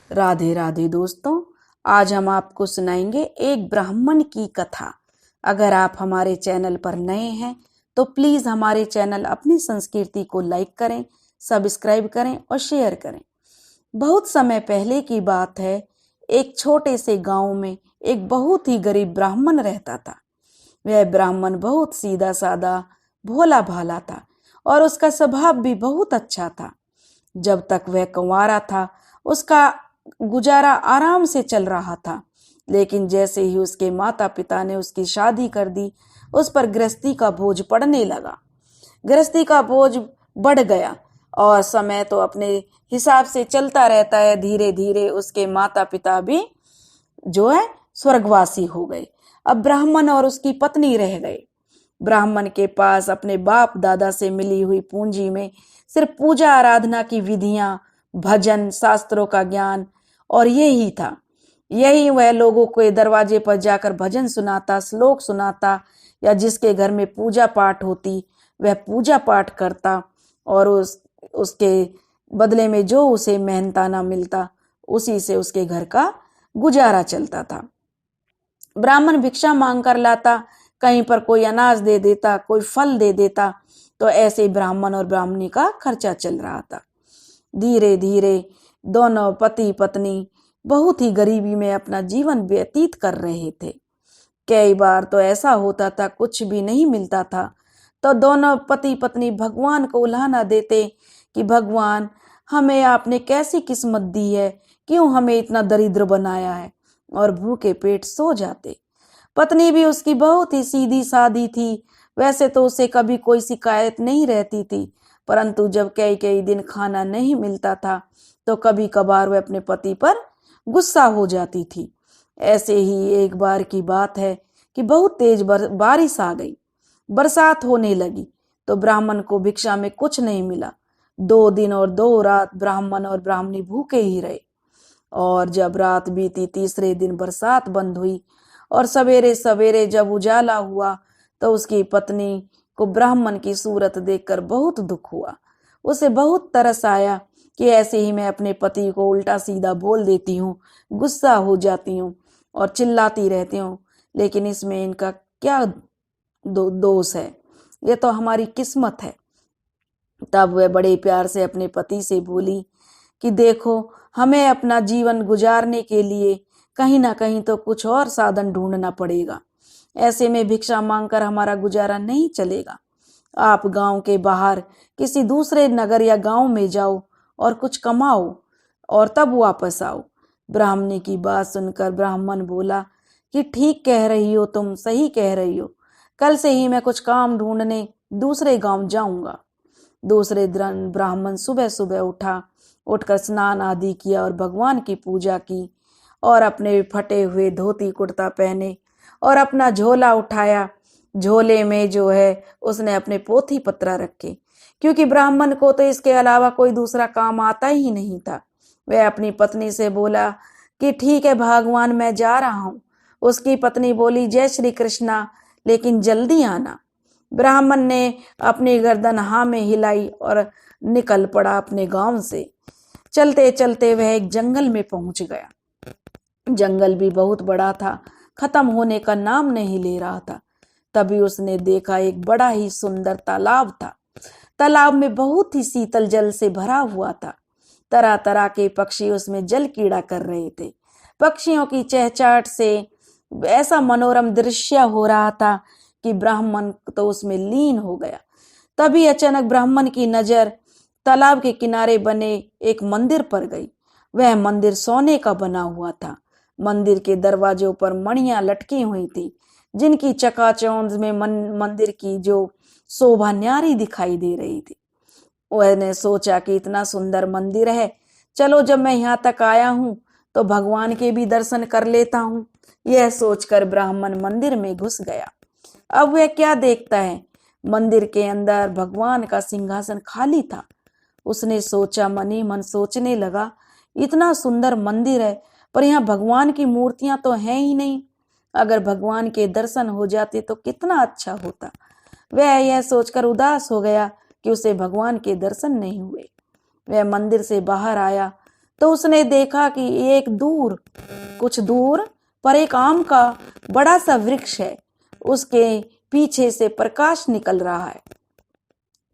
राधे राधे दोस्तों, आज हम आपको सुनाएंगे एक ब्राह्मण की कथा। अगर आप हमारे चैनल पर नए हैं तो प्लीज हमारे चैनल अपनी संस्कृति को लाइक करें, सब्सक्राइब करें और शेयर करें। बहुत समय पहले की बात है। एक छोटे से गांव में एक बहुत ही गरीब ब्राह्मण रहता था। वह ब्राह्मण बहुत सीधा साधा, भोला भाला था और उसका स्वभाव भी बहुत अच्छा था। जब तक वह कुंवारा था उसका गुजारा आराम से चल रहा था, लेकिन जैसे ही उसके माता पिता ने उसकी शादी कर दी, उस पर गृहस्थी का बोझ पड़ने लगा। गृहस्थी का बोझ बढ़ गया और समय तो अपने हिसाब से चलता रहता है। धीरे धीरे उसके माता पिता भी जो है स्वर्गवासी हो गए। अब ब्राह्मण और उसकी पत्नी रह गए। ब्राह्मण के पास अपने बाप दादा से मिली हुई पूंजी में सिर्फ पूजा आराधना की विधियां, भजन, शास्त्रों का ज्ञान और यही था। यही वह लोगों के दरवाजे पर जाकर भजन सुनाता, श्लोक सुनाता, या जिसके घर में पूजा पाठ होती वह पूजा पाठ करता और उसके बदले में जो उसे मेहनताना मिलता उसी से उसके घर का गुजारा चलता था। ब्राह्मण भिक्षा मांग कर लाता, कहीं पर कोई अनाज दे देता, कोई फल दे देता, तो ऐसे ब्राह्मण और ब्राह्मणी का खर्चा चल रहा था। धीरे धीरे दोनों पति पत्नी बहुत ही गरीबी में अपना जीवन व्यतीत कर रहे थे। कई बार तो ऐसा होता था कुछ भी नहीं मिलता था तो दोनों पति पत्नी भगवान को उल्हाना देते कि भगवान, हमें आपने कैसी किस्मत दी है, क्यों हमें इतना दरिद्र बनाया है, और भूखे पेट सो जाते। पत्नी भी उसकी बहुत ही सीधी सादी थी। वैसे तो उसे कभी कोई शिकायत नहीं रहती थी, परंतु जब कई कई दिन खाना नहीं मिलता था तो कभी कभार वह अपने पति पर गुस्सा हो जाती थी। ऐसे ही एक बार की बात है कि बहुत तेज बारिश आ गई, बरसात होने लगी, तो ब्राह्मण को भिक्षा में कुछ नहीं मिला। 2 दिन और 2 रात ब्राह्मण और ब्राह्मणी भूखे ही रहे। और जब रात बीती, तीसरे दिन बरसात बंद हुई और सवेरे सवेरे जब उजाला हुआ तो उसकी पत्नी को ब्राह्मण की सूरत देखकर बहुत दुख हुआ। उसे बहुत तरस आया कि ऐसे ही मैं अपने पति को उल्टा सीधा बोल देती हूँ, गुस्सा हो जाती हूँ और चिल्लाती रहती हूँ, लेकिन इसमें इनका क्या दोष है, ये तो हमारी किस्मत है। तब वह बड़े प्यार से अपने पति से बोली कि देखो, हमें अपना जीवन गुजारने के लिए कहीं ना कहीं तो कुछ और साधन ढूंढना पड़ेगा। ऐसे में भिक्षा मांगकर हमारा गुजारा नहीं चलेगा। आप गांव के बाहर किसी दूसरे नगर या गांव में जाओ और कुछ कमाओ और तब वापस आओ। ब्राह्मणी की बात सुनकर ब्राह्मण बोला कि ठीक कह रही हो, तुम सही कह रही हो, कल से ही मैं कुछ काम ढूंढने दूसरे गांव जाऊंगा। दूसरे दिन ब्राह्मण सुबह सुबह उठकर स्नान आदि किया और भगवान की पूजा की और अपने फटे हुए धोती कुर्ता पहने और अपना झोला उठाया। झोले में जो है उसने अपने पोथी पत्रा रखे, क्योंकि ब्राह्मण को तो इसके अलावा कोई दूसरा काम आता ही नहीं था। वह अपनी पत्नी से बोला कि ठीक है भगवान, मैं जा रहा हूँ। उसकी पत्नी बोली, जय श्री कृष्णा, लेकिन जल्दी आना। ब्राह्मण ने अपनी गर्दन हाँ में हिलाई और निकल पड़ा अपने गांव से। चलते चलते वह एक जंगल में पहुंच गया। जंगल भी बहुत बड़ा था, खत्म होने का नाम नहीं ले रहा था। तभी उसने देखा एक बड़ा ही सुंदर तालाब था। तालाब में बहुत ही शीतल जल से भरा हुआ था। तरह तरह के पक्षी उसमें जल कीड़ा कर रहे थे। पक्षियों की चहचहाट से ऐसा मनोरम दृश्य हो रहा था कि ब्राह्मण तो उसमें लीन हो गया। तभी अचानक ब्राह्मण की नजर तालाब के किनारे बने एक मंदिर पर गई। वह मंदिर सोने का बना हुआ था। मंदिर के दरवाजों पर मणियां लटकी हुई थी, जिनकी चकाचौंध में मंदिर की जो शोभा न्यारी दिखाई दे रही थी। उसने सोचा कि इतना सुंदर मंदिर है, चलो जब मैं यहाँ तक आया हूँ तो भगवान के भी दर्शन कर लेता हूँ। यह सोचकर ब्राह्मण मंदिर में घुस गया। अब वह क्या देखता है, मंदिर के अंदर भगवान का सिंहासन खाली था। उसने सोचा, मन ही मन सोचने लगा, इतना सुंदर मंदिर है पर यहाँ भगवान की मूर्तियां तो हैं ही नहीं। अगर भगवान के दर्शन हो जाते तो कितना अच्छा होता। वह यह सोचकर उदास हो गया कि उसे भगवान के दर्शन नहीं हुए। वह मंदिर से बाहर आया तो उसने देखा कि कुछ दूर पर एक आम का बड़ा सा वृक्ष है। उसके पीछे से प्रकाश निकल रहा है।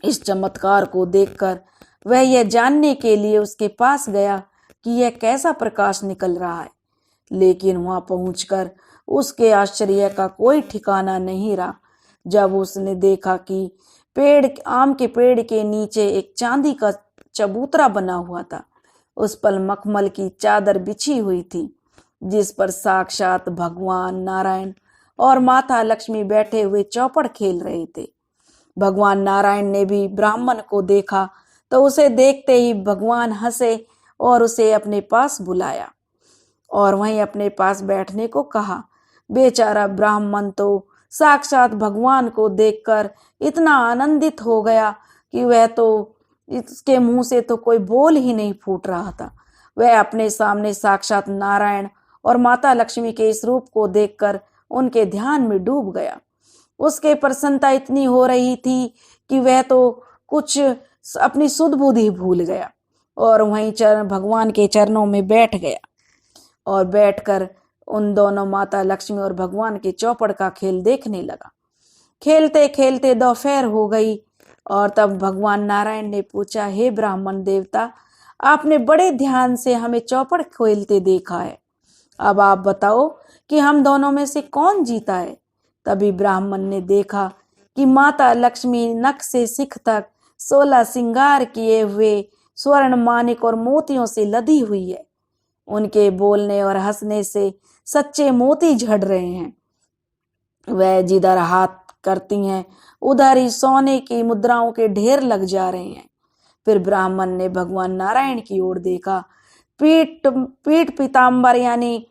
इस चमत्कार को देखकर वह यह जानने के लिए उसके पास गया कि यह कैसा प्रकाश निकल रहा है, लेकिन वहां पहुंचकर उसके आश्चर्य का कोई ठिकाना नहीं रहा जब उसने देखा कि आम के पेड़ के नीचे एक चांदी का चबूतरा बना हुआ था। उस पर मखमल की चादर बिछी हुई थी, जिस पर साक्षात भगवान नारायण और माता लक्ष्मी बैठे हुए चौपड़ खेल रहे थे। भगवान नारायण ने भी ब्राह्मण को देखा तो उसे देखते ही भगवान हंसे और उसे अपने पास बुलाया और वहीं अपने पास बैठने को कहा। बेचारा ब्राह्मण तो साक्षात भगवान को देखकर इतना आनंदित हो गया कि वह तो इसके मुंह से तो कोई बोल ही नहीं फूट रहा था। वह अपने सामने साक्षात नारायण और माता लक्ष्मी के इस रूप को देखकर उनके ध्यान में डूब गया। उसके प्रसन्नता इतनी हो रही थी कि वह तो कुछ अपनी सुध बुद्धि भूल गया और वहीं भगवान के चरणों में बैठ गया और बैठकर उन दोनों माता लक्ष्मी और भगवान के चौपड़ का खेल देखने लगा। खेलते खेलते दोपहर हो गई और तब भगवान नारायण ने पूछा, हे ब्राह्मण देवता, आपने बड़े ध्यान से हमें चौपड़ खेलते देखा है, अब आप बताओ कि हम दोनों में से कौन जीता है। तभी ब्राह्मण ने देखा कि माता लक्ष्मी नख से सिख तक 16 श्रृंगार किए हुए स्वर्ण मानिक और मोतियों से लदी हुई है। उनके बोलने और हंसने से सच्चे मोती झड़ रहे हैं। वह जिधर हाथ करती हैं उधर ही सोने की मुद्राओं के ढेर लग जा रहे हैं। फिर ब्राह्मण ने भगवान नारायण की ओर देखा। पीठ पीताम्बर यानी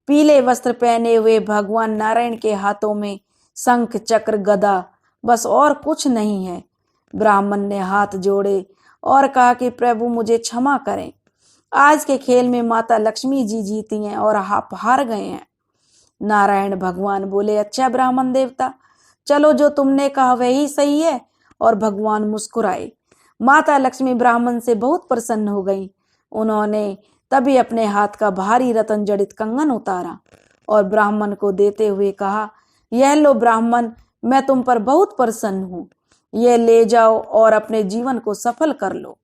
पीले वस्त्र पहने हुए भगवान नारायण के हाथों में शंख चक्र गदा, बस और कुछ नहीं है। ब्राह्मण ने हाथ जोड़े और कहा कि प्रभु मुझे क्षमा करें, आज के खेल में माता लक्ष्मी जी जीती हैं और आप हार गए हैं। नारायण भगवान बोले, अच्छा ब्राह्मण देवता, चलो जो तुमने कहा वही सही है। और भगवान मुस्कुराए। माता लक्ष्मी ब्राह्मण से बहुत प्रसन्न हो गई। उन्होंने तभी अपने हाथ का भारी रतन जड़ित कंगन उतारा और ब्राह्मण को देते हुए कहा, यह लो ब्राह्मण, मैं तुम पर बहुत प्रसन्न हूँ, यह ले जाओ और अपने जीवन को सफल कर लो।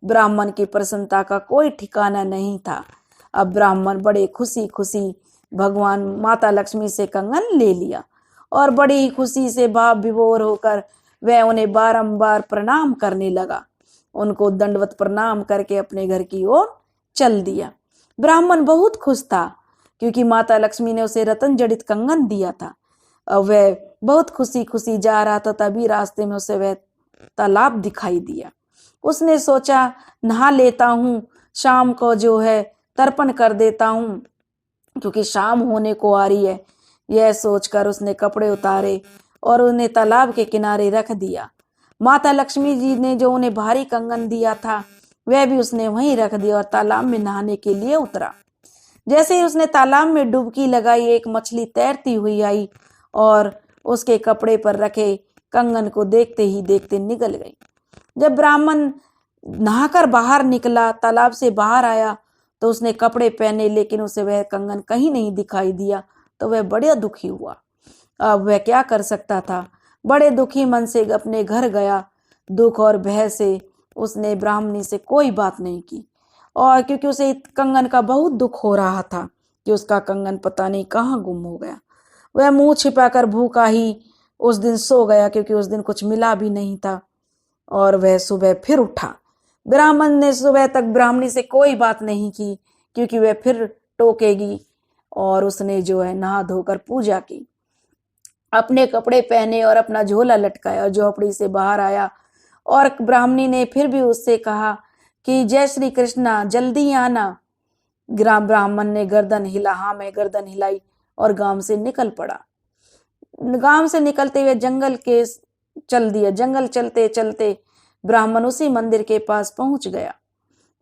ब्राह्मण की प्रसन्नता का कोई ठिकाना नहीं था। अब ब्राह्मण बड़े खुशी खुशी भगवान माता लक्ष्मी से कंगन ले लिया और बड़ी ही खुशी से भाव विभोर होकर वह उन्हें बारंबार प्रणाम करने लगा। उनको दंडवत प्रणाम करके अपने घर की ओर चल दिया। ब्राह्मण बहुत खुश था क्योंकि माता लक्ष्मी ने उसे रतन जड़ित कंगन दिया था। अब वह बहुत खुशी खुशी जा रहा था, तभी रास्ते में उसे वह तालाब दिखाई दिया। उसने सोचा, नहा लेता हूँ, शाम को जो है तर्पण कर देता हूँ क्योंकि शाम होने को आ रही है। यह सोचकर उसने कपड़े उतारे और उन्हें तालाब के किनारे रख दिया। माता लक्ष्मी जी ने जो उन्हें भारी कंगन दिया था वह भी उसने वहीं रख दिया और तालाब में नहाने के लिए उतरा। जैसे ही उसने तालाब में डुबकी लगाई, एक मछली तैरती हुई आई और उसके कपड़े पर रखे कंगन को देखते ही देखते निगल गई। जब ब्राह्मण नहाकर बाहर निकला, तालाब से बाहर आया, तो उसने कपड़े पहने लेकिन उसे वह कंगन कहीं नहीं दिखाई दिया। तो वह बड़ा दुखी हुआ। अब वह क्या कर सकता था। बड़े दुखी मन से अपने घर गया। दुख और भय से उसने ब्राह्मणी से कोई बात नहीं की, और क्योंकि उसे कंगन का बहुत दुख हो रहा था कि उसका कंगन पता नहीं कहाँ गुम हो गया। वह मुंह छिपाकर भूखा ही उस दिन सो गया क्योंकि उस दिन कुछ मिला भी नहीं था। और वह सुबह फिर उठा। ब्राह्मण ने सुबह तक ब्राह्मणी से कोई बात नहीं की क्योंकि वह फिर टोकेगी, और उसने जो है नहा धोकर पूजा की, अपने कपड़े पहने और अपना झोला लटकाया और झोपड़ी से बाहर आया। और ब्राह्मणी ने फिर भी उससे कहा कि जय श्री कृष्णा, जल्दी आना। ब्राह्मण ने गर्दन हिला, हाँ मैं गर्दन हिलाई और गांव से निकल पड़ा। गांव से निकलते हुए जंगल के चल दिया। जंगल चलते चलते ब्राह्मण उसी मंदिर के पास पहुंच गया।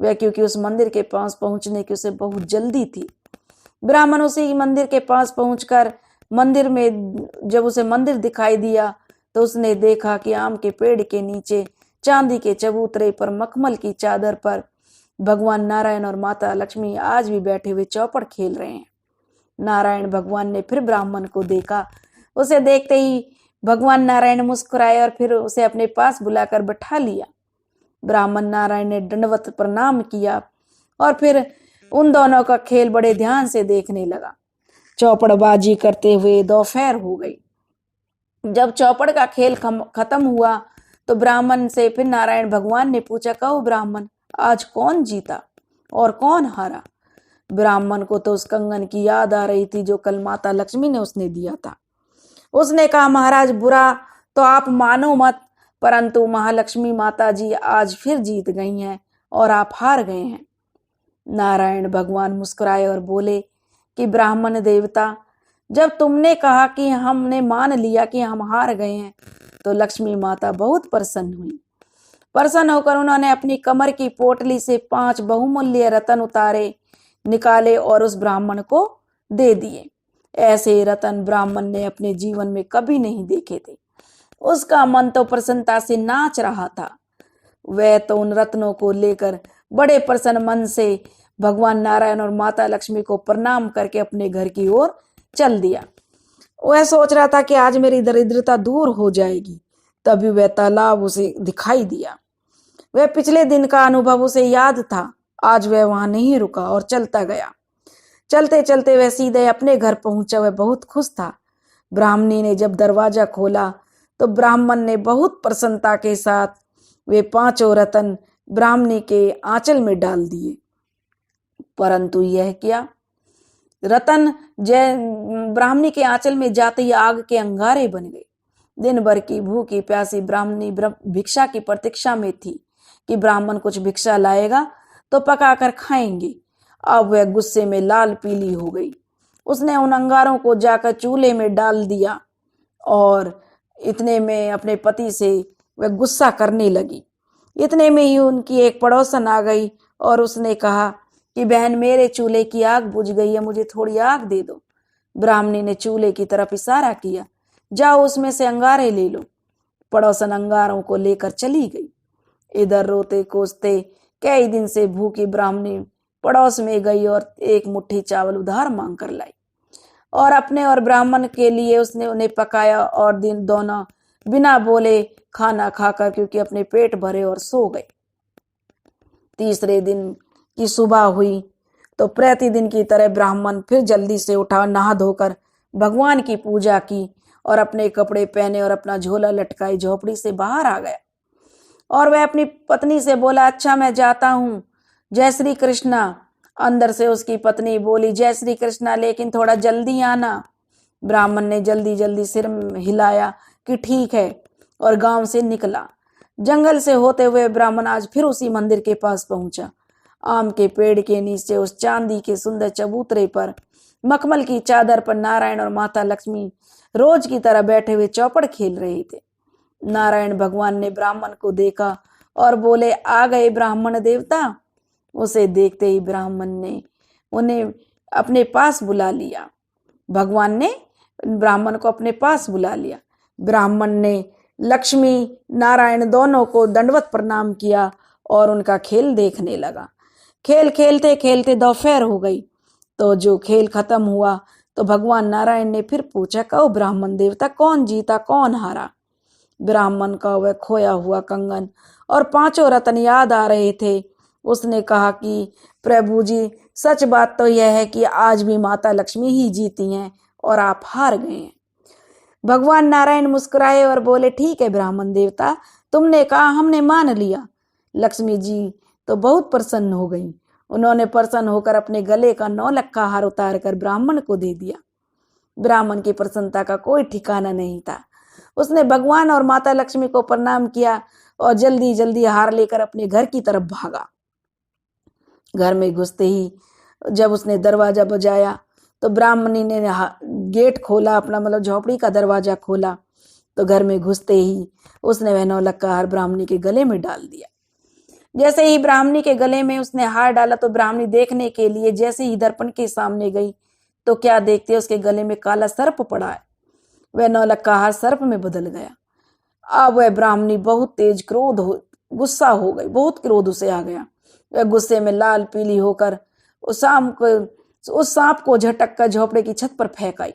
वह क्योंकि उस मंदिर के पास पहुंचने की उसे बहुत जल्दी थी। ब्राह्मण उसी मंदिर के पास पहुंचकर मंदिर में जब उसे मंदिर दिखाई दिया तो उसने देखा कि आम के पेड़ के नीचे चांदी के चबूतरे पर मखमल की चादर पर भगवान नारायण और माता लक्ष्मी आज भी बैठे हुए चौपड़ खेल रहे हैं। नारायण भगवान ने फिर ब्राह्मण को देखा। उसे देखते ही भगवान नारायण मुस्कुराए और फिर उसे अपने पास बुलाकर बैठा लिया। ब्राह्मण नारायण ने दंडवत प्रणाम किया और फिर उन दोनों का खेल बड़े ध्यान से देखने लगा। चौपड़बाजी करते हुए दोपहर हो गई। जब चौपड़ का खेल खत्म हुआ तो ब्राह्मण से फिर नारायण भगवान ने पूछा, कहो ब्राह्मण, आज कौन जीता और कौन हारा? ब्राह्मण को तो उस कंगन की याद आ रही थी जो कल माता लक्ष्मी ने उसने दिया था। उसने कहा, महाराज, बुरा तो आप मानो मत, परंतु महालक्ष्मी माता जी आज फिर जीत गई हैं और आप हार गए हैं। नारायण भगवान मुस्कुराए और बोले कि ब्राह्मण देवता, जब तुमने कहा कि हमने मान लिया कि हम हार गए हैं तो लक्ष्मी माता बहुत प्रसन्न हुई। प्रसन्न होकर उन्होंने अपनी कमर की पोटली से 5 बहुमूल्य रत्न उतारे, निकाले और उस ब्राह्मण को दे दिए। ऐसे रत्न ब्राह्मण ने अपने जीवन में कभी नहीं देखे थे। उसका मन तो प्रसन्नता से नाच रहा था। वह तो उन रत्नों को लेकर बड़े प्रसन्न मन से भगवान नारायण और माता लक्ष्मी को प्रणाम करके अपने घर की ओर चल दिया। वह सोच रहा था कि आज मेरी दरिद्रता दूर हो जाएगी। तभी वह तालाब उसे दिखाई दिया। वह पिछले दिन का अनुभव उसे याद था। आज वह वहां नहीं रुका और चलता गया। चलते चलते वह सीधे अपने घर पहुंचा। वह बहुत खुश था। ब्राह्मणी ने जब दरवाजा खोला तो ब्राह्मण ने बहुत प्रसन्नता के साथ वे 5 रत्न ब्राह्मणी के आंचल में डाल दिए। परंतु यह क्या, रतन ब्राह्मणी के आंचल में जाते ही आग के अंगारे बन गए। दिन भर की भूखी प्यासी ब्राह्मणी भिक्षा की प्रतीक्षा में थी कि ब्राह्मण कुछ भिक्षा लाएगा तो पकाकर खाएंगे। अब वह गुस्से में लाल पीली हो गई। उसने उन अंगारों को जाकर चूल्हे में डाल दिया और इतने में अपने पति से वह गुस्सा करने लगी। इतने में ही उनकी एक पड़ोसन आ गई और उसने कहा कि बहन, मेरे चूल्हे की आग बुझ गई है, मुझे थोड़ी आग दे दो। ब्राह्मणी ने चूल्हे की तरफ इशारा किया, जाओ उसमें से अंगारे ले लो। पड़ोसन अंगारों को लेकर चली गई। इधर रोते कोसते कई दिन से भूखी ब्राह्मणी पड़ोस में गई और एक मुट्ठी चावल उधार मांग कर लाई और अपने और ब्राह्मण के लिए उसने उन्हें पकाया और दिन दोनों बिना बोले खाना खाकर क्योंकि अपने पेट भरे और सो गए। तीसरे दिन की सुबह हुई तो प्रतिदिन की तरह ब्राह्मण फिर जल्दी से उठा, नहा धोकर भगवान की पूजा की और अपने कपड़े पहने और अपना झोला लटकाई झोपड़ी से बाहर आ गया। और वह अपनी पत्नी से बोला, अच्छा मैं जाता हूँ, जय श्री कृष्णा। अंदर से उसकी पत्नी बोली, जय श्री कृष्णा, लेकिन थोड़ा जल्दी आना। ब्राह्मण ने जल्दी जल्दी सिर हिलाया कि ठीक है और गांव से निकला। जंगल से होते हुए ब्राह्मण आज फिर उसी मंदिर के पास पहुंचा। आम के पेड़ के नीचे उस चांदी के सुंदर चबूतरे पर मखमल की चादर पर नारायण और माता लक्ष्मी रोज की तरह बैठे हुए चौपड़ खेल रहे थे। नारायण भगवान ने ब्राह्मण को देखा और बोले, आ गए ब्राह्मण देवता। उसे देखते ही ब्राह्मण ने उन्हें अपने पास बुला लिया। भगवान ने ब्राह्मण को अपने पास बुला लिया। ब्राह्मण ने लक्ष्मी नारायण दोनों को दंडवत प्रणाम किया और उनका खेल देखने लगा। खेल खेलते खेलते दोपहर हो गई। तो जो खेल खत्म हुआ तो भगवान नारायण ने फिर पूछा, कहो ब्राह्मण देवता, कौन जीता कौन हारा? ब्राह्मण का वह खोया हुआ कंगन और 5 रत्न याद आ रहे थे। उसने कहा कि प्रभु जी, सच बात तो यह है कि आज भी माता लक्ष्मी ही जीती हैं और आप हार गए हैं। भगवान नारायण मुस्कुराए और बोले, ठीक है ब्राह्मण देवता, तुमने कहा, हमने मान लिया। लक्ष्मी जी तो बहुत प्रसन्न हो गई। उन्होंने प्रसन्न होकर अपने गले का 9 लक्का हार उतार कर ब्राह्मण को दे दिया। ब्राह्मण की प्रसन्नता का कोई ठिकाना नहीं था। उसने भगवान और माता लक्ष्मी को प्रणाम किया और जल्दी जल्दी हार लेकर अपने घर की तरफ भागा। घर में घुसते ही जब उसने दरवाजा बजाया तो ब्राह्मणी ने गेट खोला, अपना मतलब झोपड़ी का दरवाजा खोला। तो घर में घुसते ही उसने वह 9 लक्का हार ब्राह्मणी के गले में डाल दिया। जैसे ही ब्राह्मणी के गले में उसने हार डाला तो ब्राह्मणी देखने के लिए जैसे ही दर्पण के सामने गई तो क्या देखते, उसके गले में काला सर्प पड़ा है। वह 9 लक्का हार सर्प में बदल गया। अब वह ब्राह्मणी बहुत तेज गुस्सा हो गई, बहुत क्रोध उसे आ गया। वह गुस्से में लाल पीली होकर उस सांप को झटक कर झोपड़े की छत पर फेंक आई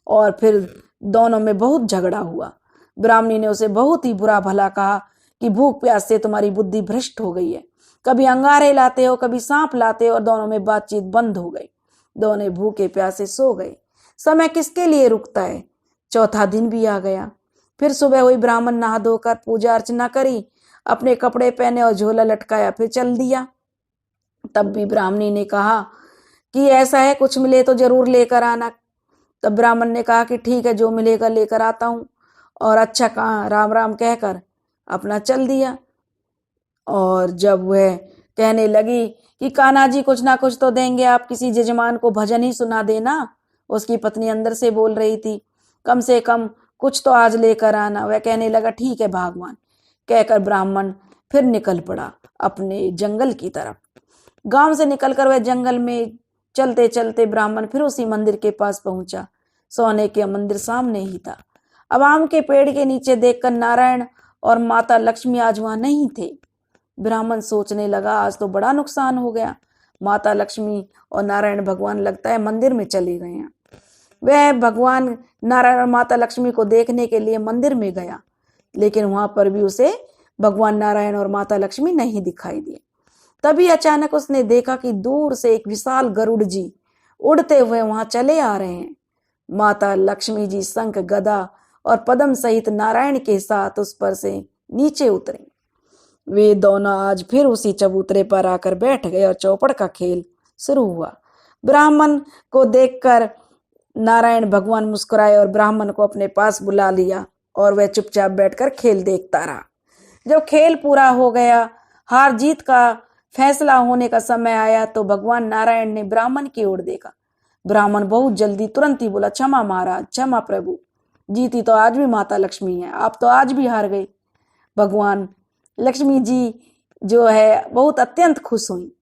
और फिर दोनों में बहुत झगड़ा हुआ। ब्राह्मणी ने उसे बहुत ही बुरा भला कहा कि भूख प्यास से तुम्हारी बुद्धि भ्रष्ट हो गई है, कभी अंगारे लाते हो कभी सांप लाते हो, और दोनों में बातचीत बंद हो गई। दोनों भूखे प्यासे सो गए। समय किसके लिए रुकता है। चौथा दिन भी आ गया। फिर सुबह हुई। ब्राह्मण नहा धोकर पूजा अर्चना करी, अपने कपड़े पहने और झोला लटकाया, फिर चल दिया। तब भी ब्राह्मणी ने कहा कि ऐसा है, कुछ मिले तो जरूर लेकर आना। तब ब्राह्मण ने कहा कि ठीक है, जो मिलेगा लेकर आता हूं, और अच्छा कहा राम राम कहकर अपना चल दिया। और जब वह कहने लगी कि कान्हा जी कुछ ना कुछ तो देंगे, आप किसी जजमान को भजन ही सुना देना, उसकी पत्नी अंदर से बोल रही थी, कम से कम कुछ तो आज लेकर आना। वह कहने लगा ठीक है भगवान कहकर ब्राह्मण फिर निकल पड़ा अपने जंगल की तरफ। गांव से निकलकर वह जंगल में चलते चलते ब्राह्मण फिर उसी मंदिर के पास पहुंचा। सोने के मंदिर सामने ही था। अब आम के पेड़ के नीचे देखकर नारायण और माता लक्ष्मी आज वहां नहीं थे। ब्राह्मण सोचने लगा आज तो बड़ा नुकसान हो गया, माता लक्ष्मी और नारायण भगवान लगता है मंदिर में चले गए हैं। वह भगवान नारायण और माता लक्ष्मी को देखने के लिए मंदिर में गया, लेकिन वहां पर भी उसे भगवान नारायण और माता लक्ष्मी नहीं दिखाई दिए। तभी अचानक उसने देखा कि दूर से एक विशाल गरुड़ जी उड़ते हुए वहां चले आ रहे हैं। माता लक्ष्मी जी शंख गदा और पद्म सहित नारायण के साथ उस पर से नीचे उतरे। वे दोनों आज फिर उसी चबूतरे पर आकर बैठ गए और चौपड़ का खेल शुरू हुआ। ब्राह्मण को देखकर नारायण भगवान मुस्कुराए और ब्राह्मण को अपने पास बुला लिया और वह चुपचाप बैठकर खेल देखता रहा। जब खेल पूरा हो गया, हार जीत का फैसला होने का समय आया, तो भगवान नारायण ने ब्राह्मण की ओर देखा। ब्राह्मण बहुत जल्दी तुरंत ही बोला, क्षमा महाराज, क्षमा प्रभु, जीती तो आज भी माता लक्ष्मी है, आप तो आज भी हार गई। भगवान लक्ष्मी जी जो है बहुत अत्यंत खुश हुई।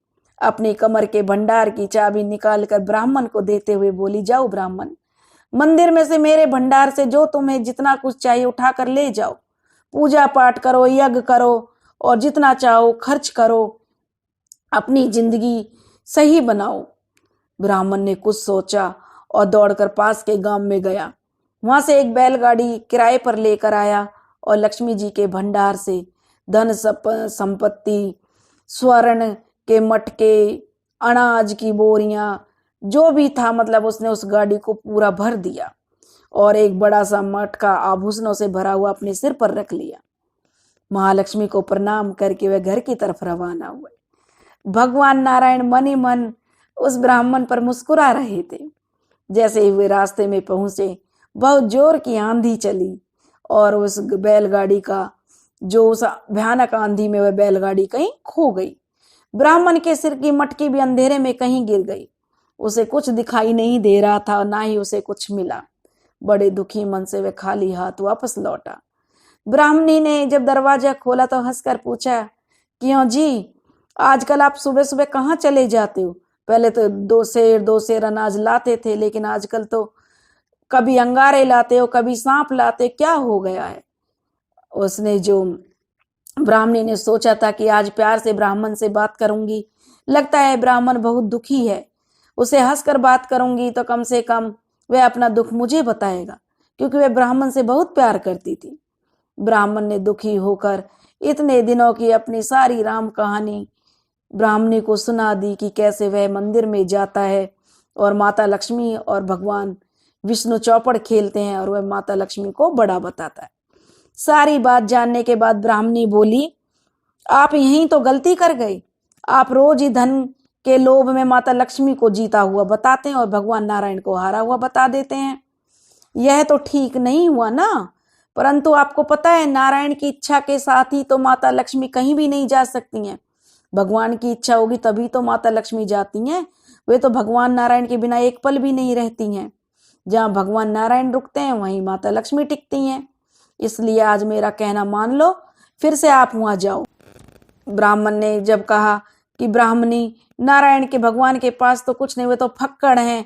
अपनी कमर के भंडार की चाबी निकालकर ब्राह्मण को देते हुए बोली, जाओ ब्राह्मण, मंदिर में से मेरे भंडार से जो तुम्हें जितना कुछ चाहिए उठाकर ले जाओ, पूजा पाठ करो, यज्ञ करो और जितना चाहो खर्च करो, अपनी जिंदगी सही बनाओ। ब्राह्मण ने कुछ सोचा और दौड़कर पास के गांव में गया। वहां से एक बैलगाड़ी किराए पर लेकर आया और लक्ष्मी जी के भंडार से धन संपत्ति, स्वर्ण के मटके, अनाज की बोरियां, जो भी था मतलब उसने उस गाड़ी को पूरा भर दिया और एक बड़ा सा मटका आभूषणों से भरा हुआ अपने सिर पर रख लिया। महालक्ष्मी को प्रणाम करके वह घर की तरफ रवाना हुए। भगवान नारायण मन ही मन उस ब्राह्मण पर मुस्कुरा रहे थे। जैसे ही वे रास्ते में पहुंचे, बहुत जोर की आंधी चली और उस बैलगाड़ी का जो उस भयानक आंधी में वह बैलगाड़ी कहीं खो गई। ब्राह्मण के सिर की मटकी भी अंधेरे में कहीं गिर गई। उसे कुछ दिखाई नहीं दे रहा था, ना ही उसे कुछ मिला। बड़े दुखी मन से वह खाली हाथ वापस लौटा। ब्राह्मणी ने जब दरवाजा खोला तो हंसकर पूछा, क्यों जी, आजकल आप सुबह सुबह कहाँ चले जाते हो? पहले तो दो सेर अनाज लाते थे, लेकिन आजकल तो कभी अंगारे लाते हो, कभी सांप लाते, क्या हो गया है? उसने जो ब्राह्मणी ने सोचा था कि आज प्यार से ब्राह्मण से बात करूंगी, लगता है ब्राह्मण बहुत दुखी है, उसे हंसकर बात करूंगी तो कम से कम वह अपना दुख मुझे बताएगा, क्योंकि वह ब्राह्मण से बहुत प्यार करती थी। ब्राह्मण ने दुखी होकर इतने दिनों की अपनी सारी राम कहानी ब्राह्मणी को सुना दी कि कैसे वह मंदिर में जाता है और माता लक्ष्मी और भगवान विष्णु चौपड़ खेलते हैं और वह माता लक्ष्मी को बड़ा बताता है। सारी बात जानने के बाद ब्राह्मणी बोली, आप यहीं तो गलती कर गए। आप रोज ही धन के लोभ में माता लक्ष्मी को जीता हुआ बताते हैं और भगवान नारायण को हारा हुआ बता देते हैं। यह तो ठीक नहीं हुआ ना। परंतु आपको पता है, नारायण की इच्छा के साथ ही तो माता लक्ष्मी कहीं भी नहीं जा सकती हैं। भगवान की इच्छा होगी तभी तो माता लक्ष्मी जाती हैं। वे तो भगवान नारायण के बिना एक पल भी नहीं रहती हैं। जहाँ भगवान नारायण रुकते हैं वहीं माता लक्ष्मी टिकती हैं। इसलिए आज मेरा कहना मान लो, फिर से आप वहां जाओ। ब्राह्मण ने जब कहा कि ब्राह्मणी, नारायण के भगवान के पास तो कुछ नहीं, वे तो फक्कड़ हैं,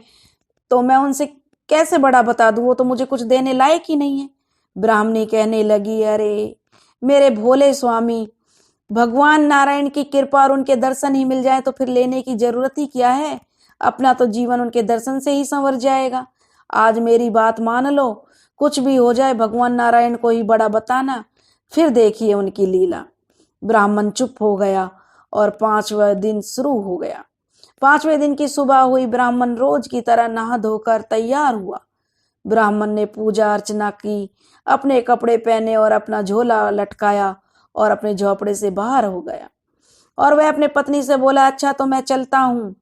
तो मैं उनसे कैसे बड़ा बता दूं, वो तो मुझे कुछ देने लायक ही नहीं है। ब्राह्मणी कहने लगी, अरे मेरे भोले स्वामी, भगवान नारायण की कृपा और उनके दर्शन ही मिल जाए तो फिर लेने की जरूरत ही क्या है। अपना तो जीवन उनके दर्शन से ही संवर जाएगा। आज मेरी बात मान लो, कुछ भी हो जाए भगवान नारायण को ही बड़ा बताना, फिर देखिए उनकी लीला। ब्राह्मण चुप हो गया और 5वां दिन शुरू हो गया। 5वें दिन की सुबह हुई। ब्राह्मण रोज की तरह नहा धोकर तैयार हुआ। ब्राह्मण ने पूजा अर्चना की, अपने कपड़े पहने और अपना झोला लटकाया और अपने झोपड़े से बाहर हो गया। और वह अपने पत्नी से बोला, अच्छा तो मैं चलता हूँ।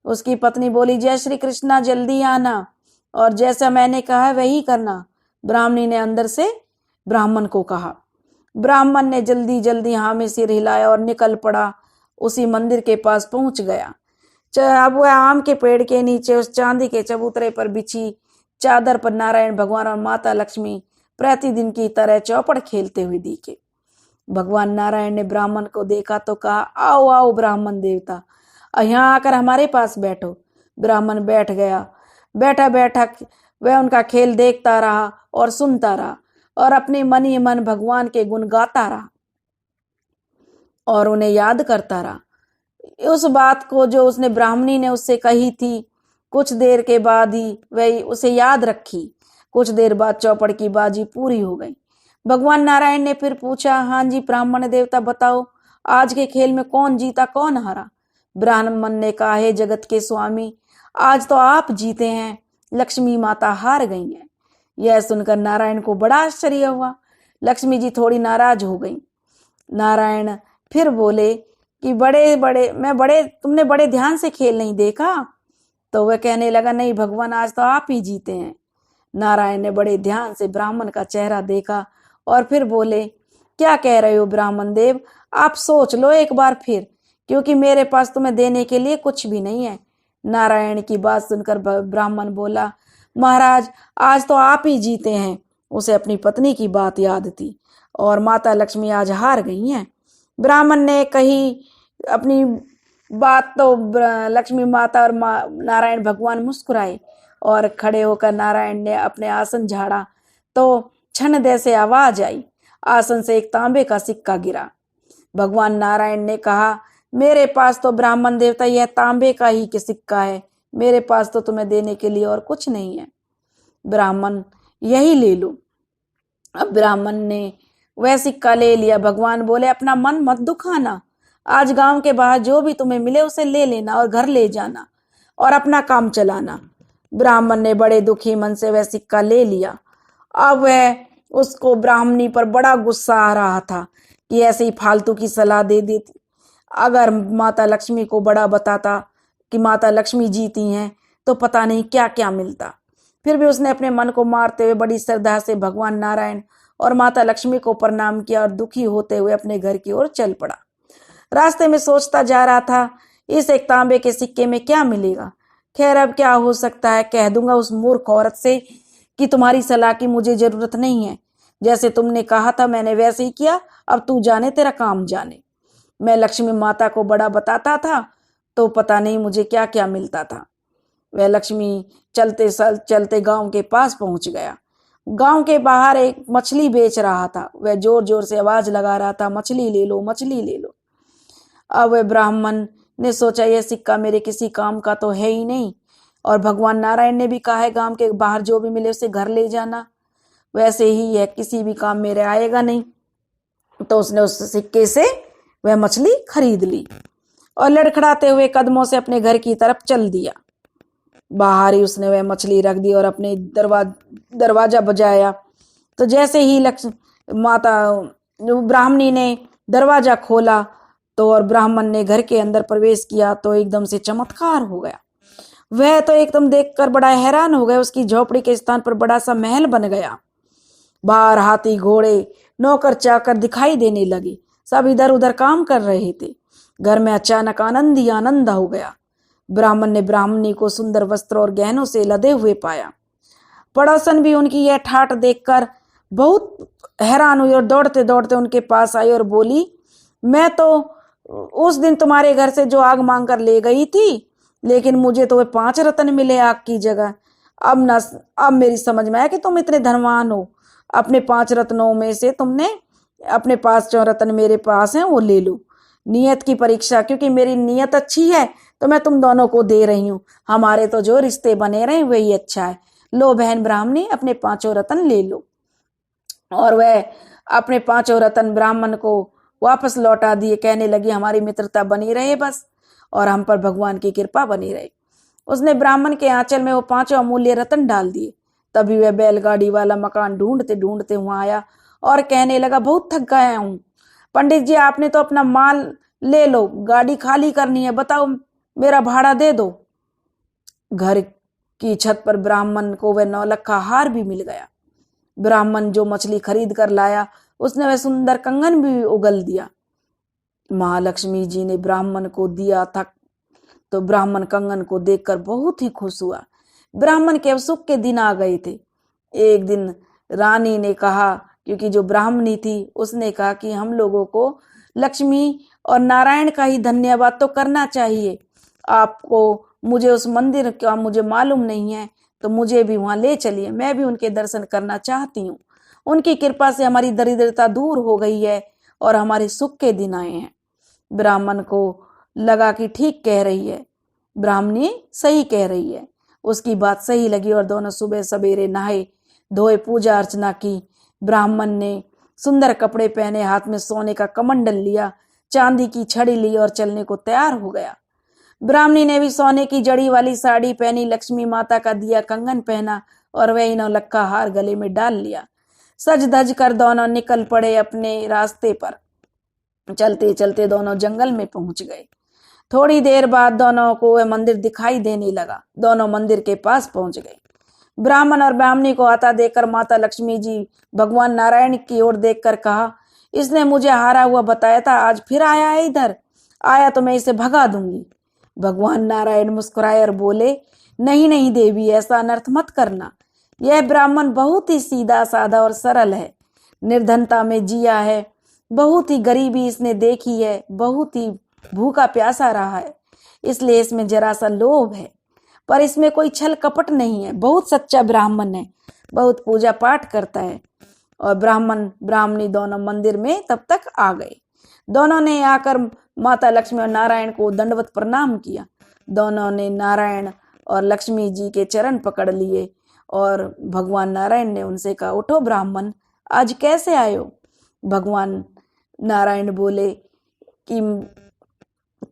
उसकी पत्नी बोली, जय श्री कृष्णा, जल्दी आना और जैसा मैंने कहा है वही करना। ब्राह्मणी ने अंदर से ब्राह्मण को कहा। ब्राह्मण ने जल्दी जल्दी हाँ में सिर हिलाया और निकल पड़ा। उसी मंदिर के पास पहुंच गया। अब वह आम के पेड़ के नीचे उस चांदी के चबूतरे पर बिछी चादर पर नारायण भगवान और माता लक्ष्मी प्रतिदिन की तरह चौपड़ खेलते हुए दिखे। भगवान नारायण ने ब्राह्मण को देखा तो कहा, आओ आओ ब्राह्मण देवता, यहाँ आकर हमारे पास बैठो। ब्राह्मण बैठ गया। बैठा बैठा वह उनका खेल देखता रहा और सुनता रहा और अपने मन ही मन भगवान के गुण गाता रहा और उन्हें याद करता रहा। उस बात को जो उसने ब्राह्मणी ने उससे कही थी, कुछ देर के बाद ही वह उसे याद रखी। कुछ देर बाद चौपड़ की बाजी पूरी हो गई। भगवान नारायण ने फिर पूछा, हाँ जी ब्राह्मण देवता बताओ, आज के खेल में कौन जीता कौन हारा। ब्राह्मण ने कहा, हे जगत के स्वामी, आज तो आप जीते हैं, लक्ष्मी माता हार गई हैं। यह सुनकर नारायण को बड़ा आश्चर्य हुआ। लक्ष्मी जी थोड़ी नाराज हो गई। नारायण फिर बोले कि तुमने बड़े ध्यान से खेल नहीं देखा। तो वह कहने लगा, नहीं भगवान, आज तो आप ही जीते हैं। नारायण ने बड़े ध्यान से ब्राह्मण का चेहरा देखा और फिर बोले, क्या कह रहे हो ब्राह्मण देव, आप सोच लो एक बार फिर, क्योंकि मेरे पास तुम्हें देने के लिए कुछ भी नहीं है। नारायण की बात सुनकर ब्राह्मण बोला, महाराज आज तो आप ही जीते हैं। उसे अपनी पत्नी की बात याद थी और माता लक्ष्मी आज हार गई हैं। ब्राह्मण ने कही अपनी बात तो लक्ष्मी माता और नारायण भगवान मुस्कुराए और खड़े होकर नारायण ने अपने आसन झाड़ा तो क्षण जैसे आवाज आई। आसन से एक तांबे का सिक्का गिरा। भगवान नारायण ने कहा, मेरे पास तो ब्राह्मण देवता यह तांबे का ही सिक्का है, मेरे पास तो तुम्हें देने के लिए और कुछ नहीं है। ब्राह्मण, यही ले लो। अब ब्राह्मण ने वह सिक्का ले लिया। भगवान बोले, अपना मन मत दुखाना, आज गांव के बाहर जो भी तुम्हें मिले उसे ले लेना और घर ले जाना और अपना काम चलाना। ब्राह्मण ने बड़े दुखी मन से वह सिक्का ले लिया। अब वह उसको ब्राह्मणी पर बड़ा गुस्सा आ रहा था कि ऐसे ही फालतू की सलाह दे देती। अगर माता लक्ष्मी को बड़ा बताता कि माता लक्ष्मी जीती हैं तो पता नहीं क्या क्या मिलता। फिर भी उसने अपने मन को मारते हुए बड़ी श्रद्धा से भगवान नारायण और माता लक्ष्मी को प्रणाम किया और दुखी होते हुए अपने घर की ओर चल पड़ा। रास्ते में सोचता जा रहा था, इस एक तांबे के सिक्के में क्या मिलेगा। खैर अब क्या हो सकता है, कह दूंगा उस मूर्ख औरत से कि तुम्हारी सलाह की मुझे जरूरत नहीं है, जैसे तुमने कहा था मैंने वैसे ही किया, अब तू जाने तेरा काम जाने। मैं लक्ष्मी माता को बड़ा बताता था तो पता नहीं मुझे क्या क्या मिलता था। वह लक्ष्मी चलते चलते गांव के पास पहुंच गया। गांव के बाहर एक मछली बेच रहा था। वह जोर जोर से आवाज लगा रहा था, मछली ले लो, मछली ले लो। अब वह ब्राह्मण ने सोचा, यह सिक्का मेरे किसी काम का तो है ही नहीं और भगवान नारायण ने भी कहा है गांव के बाहर जो भी मिले उसे घर ले जाना, वैसे ही यह किसी भी काम मेरे आएगा नहीं। तो उसने उस सिक्के से वह मछली खरीद ली और लड़खड़ाते हुए कदमों से अपने घर की तरफ चल दिया। बाहर ही उसने वह मछली रख दी और अपने दरवाजा बजाया। तो जैसे ही माता ब्राह्मणी ने दरवाजा खोला तो और ब्राह्मण ने घर के अंदर प्रवेश किया तो एकदम से चमत्कार हो गया। वह तो एकदम देखकर बड़ा हैरान हो गया। उसकी झोपड़ी के स्थान पर बड़ा सा महल बन गया। बाहर हाथी घोड़े नौकर चाकर दिखाई देने लगे। सब इधर उधर काम कर रहे थे। घर में अचानक आनंद ही आनंद हो गया। ब्राह्मण ने ब्राह्मणी को सुंदर वस्त्र और गहनों से लदे हुए पाया। पड़ोसन भी उनकी यह ठाट देखकर बहुत हैरान हुई और दौड़ते दौड़ते उनके पास आई और बोली, मैं तो उस दिन तुम्हारे घर से जो आग मांग कर ले गई थी, लेकिन मुझे तो वे 5 रत्न मिले आग की जगह। अब मेरी समझ में आया कि तुम इतने धनवान हो। अपने 5 रत्नों में से तुमने अपने 5 रत्न मेरे पास हैं, वो ले लो। नियत की परीक्षा, क्योंकि मेरी नियत अच्छी है तो मैं तुम दोनों को दे रही हूँ। हमारे तो जो रिश्ते बने रहे वही अच्छा है। लो बहन ब्राह्मणी, अपने 5 रत्न ले लो। और वह अपने 5 रत्न ब्राह्मण को वापस लौटा दिए। कहने लगी हमारी मित्रता बनी रहे बस, और हम पर भगवान की कृपा बनी रहे। उसने ब्राह्मण के आंचल में वो 5 अमूल्य रत्न डाल दिए। तभी वह बैलगाड़ी वाला मकान ढूंढते ढूंढते वहां आया और कहने लगा बहुत थक गया हूं। पंडित जी, आपने तो अपना माल ले लो, गाड़ी खाली करनी है, बताओ मेरा भाड़ा दे दो। घर की छत पर ब्राह्मण को वह 9 हार भी मिल गया। ब्राह्मण जो मछली खरीद कर लाया, उसने वह सुंदर कंगन भी उगल दिया। महालक्ष्मी जी ने ब्राह्मण को दिया था तो ब्राह्मण कंगन को देखकर बहुत ही खुश हुआ। ब्राह्मण के अब सुख के दिन आ गए थे। एक दिन रानी ने कहा, क्योंकि जो ब्राह्मणी थी उसने कहा कि हम लोगों को लक्ष्मी और नारायण का ही धन्यवाद तो करना चाहिए। आपको मुझे उस मंदिर का मुझे मालूम नहीं है, तो मुझे भी वहां ले चलिए, मैं भी उनके दर्शन करना चाहती हूँ। उनकी कृपा से हमारी दरिद्रता दूर हो गई है और हमारे सुख के दिन आए हैं। ब्राह्मण को लगा कि ठीक कह रही है, ब्राह्मणी सही कह रही है। उसकी बात सही लगी और दोनों सुबह सवेरे नहाए धोए, पूजा अर्चना की। ब्राह्मण ने सुंदर कपड़े पहने, हाथ में सोने का कमंडल लिया, चांदी की छड़ी ली और चलने को तैयार हो गया। ब्राह्मणी ने भी सोने की जड़ी वाली साड़ी पहनी, लक्ष्मी माता का दिया कंगन पहना और वह 9 हार गले में डाल लिया। सज धज कर दोनों निकल पड़े अपने रास्ते पर। चलते चलते दोनों जंगल में पहुंच गए। थोड़ी देर बाद दोनों को वह मंदिर दिखाई देने लगा। दोनों मंदिर के पास पहुंच गए। ब्राह्मण और ब्राह्मणी को आता देखकर माता लक्ष्मी जी भगवान नारायण की ओर देखकर कहा, इसने मुझे हारा हुआ बताया था, आज फिर आया है इधर। आया तो मैं इसे भगा दूंगी। भगवान नारायण मुस्कुराए और बोले, नहीं नहीं देवी, ऐसा अनर्थ मत करना। यह ब्राह्मण बहुत ही सीधा साधा और सरल है। निर्धनता में जिया है, बहुत ही गरीबी इसने देखी है, बहुत ही भूखा प्यासा रहा है, इसलिए इसमें जरा सा लोभ है, पर इसमें कोई छल कपट नहीं है। बहुत सच्चा ब्राह्मण है, बहुत पूजा पाठ करता है। और ब्राह्मण ब्राह्मणी दोनों मंदिर में तब तक आ गए। दोनों ने आकर माता लक्ष्मी और नारायण को दंडवत प्रणाम किया। दोनों ने नारायण और लक्ष्मी जी के चरण पकड़ लिए और भगवान नारायण ने उनसे कहा, उठो ब्राह्मण, आज कैसे आयो? भगवान नारायण बोले कि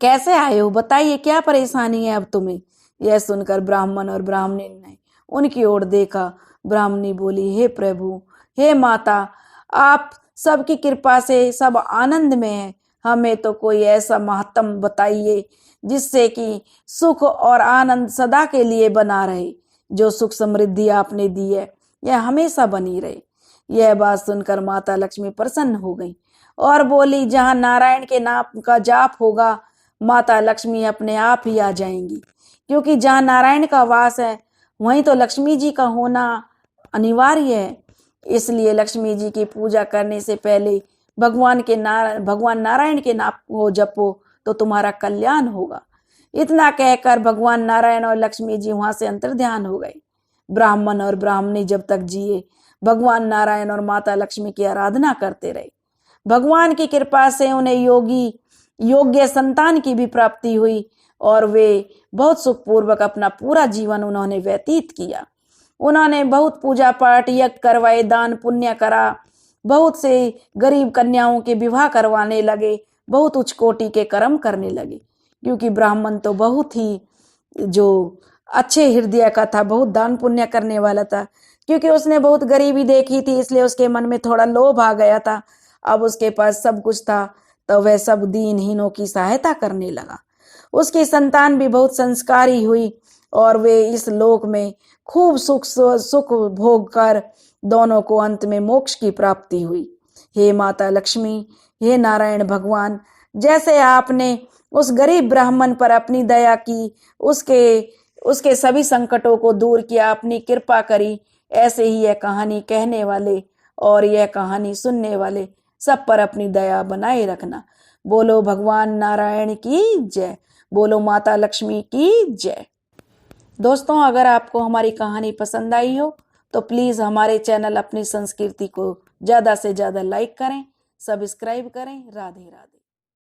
कैसे आए हो, बताइए क्या परेशानी है अब तुम्हें? यह सुनकर ब्राह्मण और ब्राह्मणी ने उनकी ओर देखा। ब्राह्मणी बोली, हे प्रभु, हे माता, आप सबकी कृपा से सब आनंद में है, हमें तो कोई ऐसा महात्म बताइए जिससे कि सुख और आनंद सदा के लिए बना रहे। जो सुख समृद्धि आपने दी है यह हमेशा बनी रहे। यह बात सुनकर माता लक्ष्मी प्रसन्न हो गई और बोली, जहाँ नारायण के नाम का जाप होगा माता लक्ष्मी अपने आप ही आ जाएंगी, क्योंकि जहाँ नारायण का वास है वहीं तो लक्ष्मी जी का होना अनिवार्य है। इसलिए लक्ष्मी जी की पूजा करने से पहले भगवान नारायण के नाम को जपो तो तुम्हारा कल्याण होगा। इतना कहकर भगवान नारायण और लक्ष्मी जी वहां से अंतर्ध्यान हो गए। ब्राह्मण और ब्राह्मणी जब तक जिए भगवान नारायण और माता लक्ष्मी की आराधना करते रहे। भगवान की कृपा से उन्हें योग्य संतान की भी प्राप्ति हुई और वे बहुत सुखपूर्वक अपना पूरा जीवन उन्होंने व्यतीत किया। उन्होंने बहुत पूजा पाठ यज्ञ करवाए, दान पुण्य करा, बहुत से गरीब कन्याओं के विवाह करवाने लगे, बहुत उच्च कोटि के कर्म करने लगे। क्योंकि ब्राह्मण तो बहुत ही जो अच्छे हृदय का था, बहुत दान पुण्य करने वाला था। क्योंकि उसने बहुत गरीबी देखी थी, इसलिए उसके मन में थोड़ा लोभ आ गया था। अब उसके पास सब कुछ था तो वह सब दीनहीनों की सहायता करने लगा। उसकी संतान भी बहुत संस्कारी हुई और वे इस लोक में खूब सुख भोग कर दोनों को अंत में मोक्ष की प्राप्ति हुई। हे माता लक्ष्मी, हे नारायण भगवान, जैसे आपने उस गरीब ब्राह्मण पर अपनी दया की, उसके सभी संकटों को दूर किया, अपनी कृपा करी, ऐसे ही यह कहानी कहने वाले और यह कहानी सुनने वाले सब पर अपनी दया बनाए रखना। बोलो भगवान नारायण की जय, बोलो माता लक्ष्मी की जय। दोस्तों, अगर आपको हमारी कहानी पसंद आई हो तो प्लीज़ हमारे चैनल अपनी संस्कृति को ज़्यादा से ज़्यादा लाइक करें, सब्सक्राइब करें। राधे राधे।